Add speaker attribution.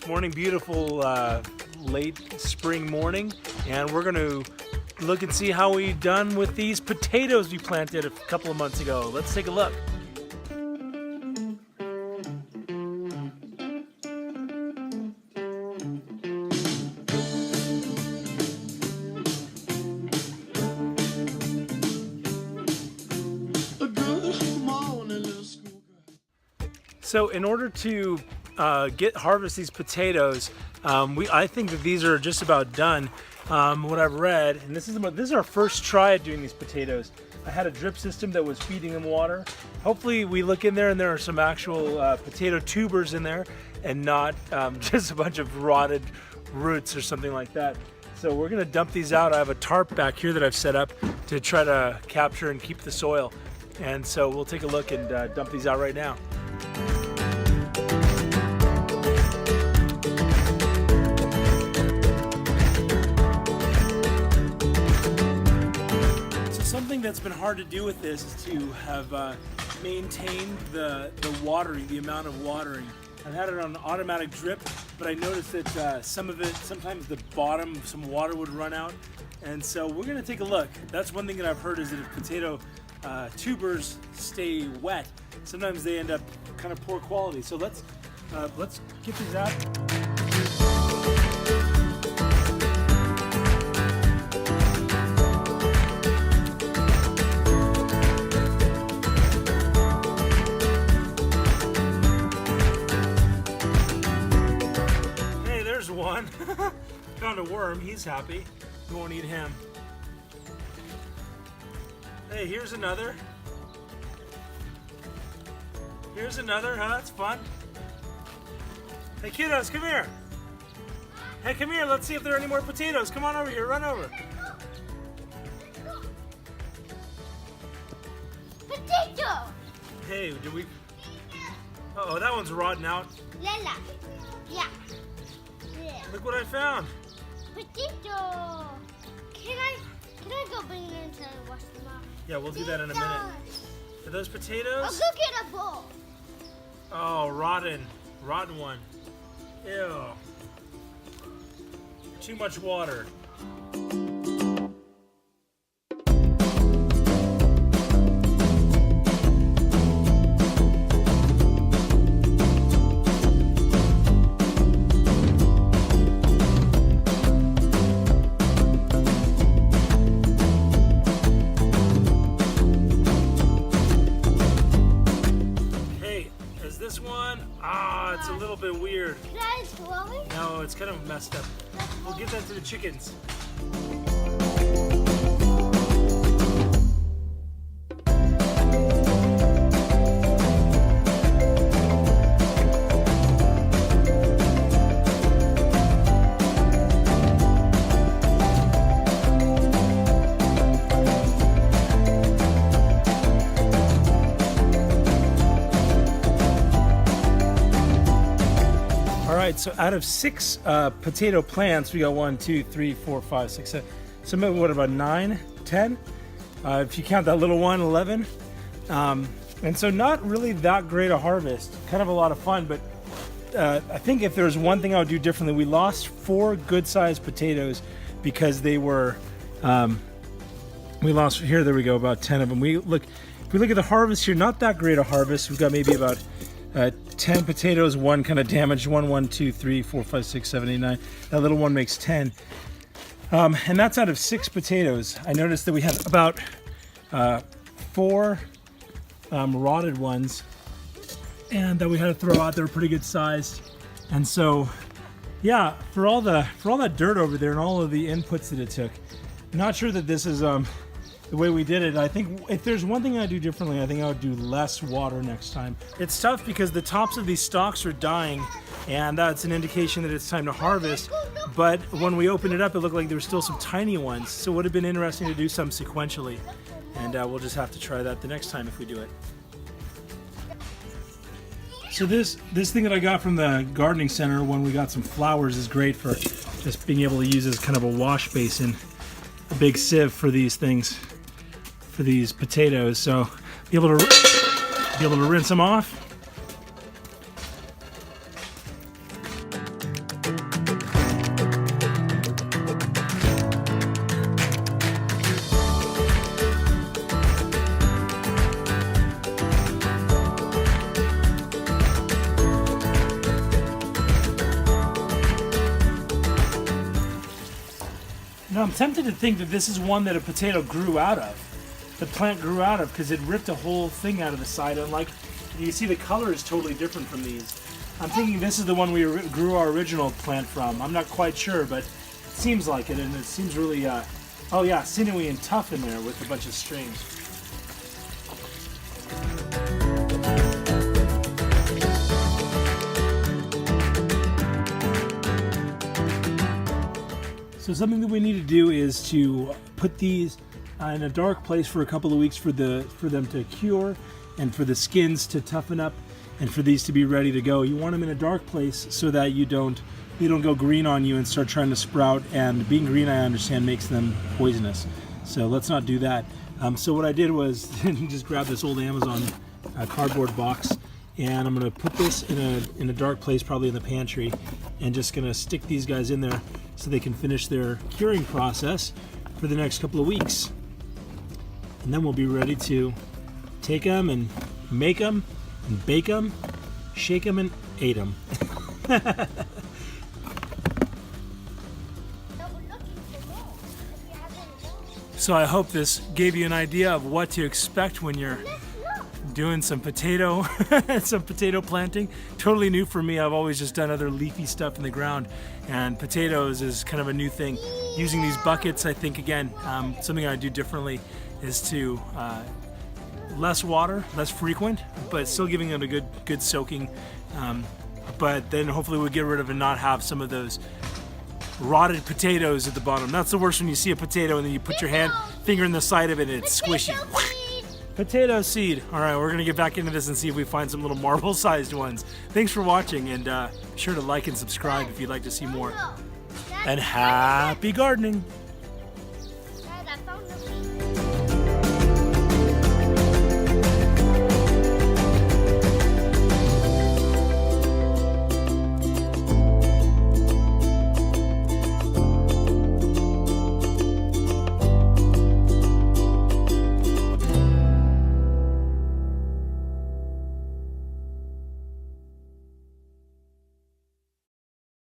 Speaker 1: This morning, beautiful late spring morning, and we're going to look and see how we done with these potatoes we planted a couple of months ago. Let's take a look. So in order to harvest these potatoes, I think that these are just about done. What I've read, and this is our first try at doing these potatoes. I had a drip system that was feeding them water. Hopefully we look in there and there are some actual potato tubers in there and not just a bunch of rotted roots or something like that. So we're gonna dump these out. I have a tarp back here that I've set up to try to capture and keep the soil. And so we'll take a look and dump these out right now. Something that's been hard to do with this is to have maintained the watering, the amount of watering. I've had it on automatic drip, but I noticed that sometimes the bottom, some water would run out. And so we're gonna take a look. That's one thing that I've heard is that if potato tubers stay wet, sometimes they end up kind of poor quality. So let's get these out. One. Found a worm, he's happy. We won't eat him. Hey, here's another. Here's another, huh? That's fun. Hey kiddos, come here. Hey, come here, let's see if there are any more potatoes. Come on over here, run over.
Speaker 2: Potato!
Speaker 1: Hey, did we... Uh-oh, that one's rotten out.
Speaker 2: Lala. Yeah.
Speaker 1: Look what I found.
Speaker 2: Potato. Can I go bring them in to wash them off?
Speaker 1: Yeah, we'll do that in a minute. Are those potatoes?
Speaker 2: I'll go get a bowl.
Speaker 1: Oh, rotten one. Ew. Too much water. It's a little bit weird. No, it's kind of messed up. We'll give that to the chickens. So out of 6 potato plants, we got 1, 2, 3, 4, 5, 6, 7. So maybe what, about 9, 10? If you count that little one, 11. And so not really that great a harvest. Kind of a lot of fun, but I think if there's one thing I would do differently, we lost 4 good-sized potatoes because they were. We lost here. There we go. About 10 of them. If we look at the harvest here, not that great a harvest. We've got maybe about 10 potatoes, one kind of damaged, 1, 2, 3, 4, 5, 6, 7, 8, 9. That little one makes 10. And that's out of 6 potatoes. I noticed that we had about 4 rotted ones and that we had to throw out. They were pretty good sized. And so, yeah, for all that dirt over there and all of the inputs that it took, I'm not sure that this is the way we did it. I think if there's one thing I do differently, I think I would do less water next time. It's tough because the tops of these stalks are dying, and that's an indication that it's time to harvest. But when we opened it up, it looked like there were still some tiny ones. So it would have been interesting to do some sequentially. And we'll just have to try that the next time if we do it. So this thing that I got from the gardening center when we got some flowers is great for just being able to use as kind of a wash basin, a big sieve for these things. For these potatoes, so be able to rinse them off. Now I'm tempted to think that this is one that a potato grew out of. The plant grew out of because it ripped a whole thing out of the side. Unlike, you see the color is totally different from these. I'm thinking this is the one we grew our original plant from. I'm not quite sure, but it seems like it, and it seems really, oh yeah, sinewy and tough in there with a bunch of strings. So something that we need to do is to put these in a dark place for a couple of weeks for them to cure and for the skins to toughen up and for these to be ready to go. You want them in a dark place so that they don't go green on you and start trying to sprout, and being green, I understand, makes them poisonous. So let's not do that. So what I did was just grab this old Amazon cardboard box, and I'm going to put this in a dark place, probably in the pantry, and just going to stick these guys in there so they can finish their curing process for the next couple of weeks. And then we'll be ready to take them and make them and bake them, shake them and eat them. So I hope this gave you an idea of what to expect when you're doing some potato planting. Totally new for me. I've always just done other leafy stuff in the ground, and potatoes is kind of a new thing. Using these buckets, I think, again, something I do differently is to less water, less frequent, but still giving them a good soaking. But then hopefully we'll get rid of and not have some of those rotted potatoes at the bottom. That's the worst, when you see a potato and then you put your finger in the side of it and it's squishy. Potato seed. All right, we're gonna get back into this and see if we find some little marble-sized ones. Thanks for watching, and be sure to like and subscribe if you'd like to see more. And happy gardening.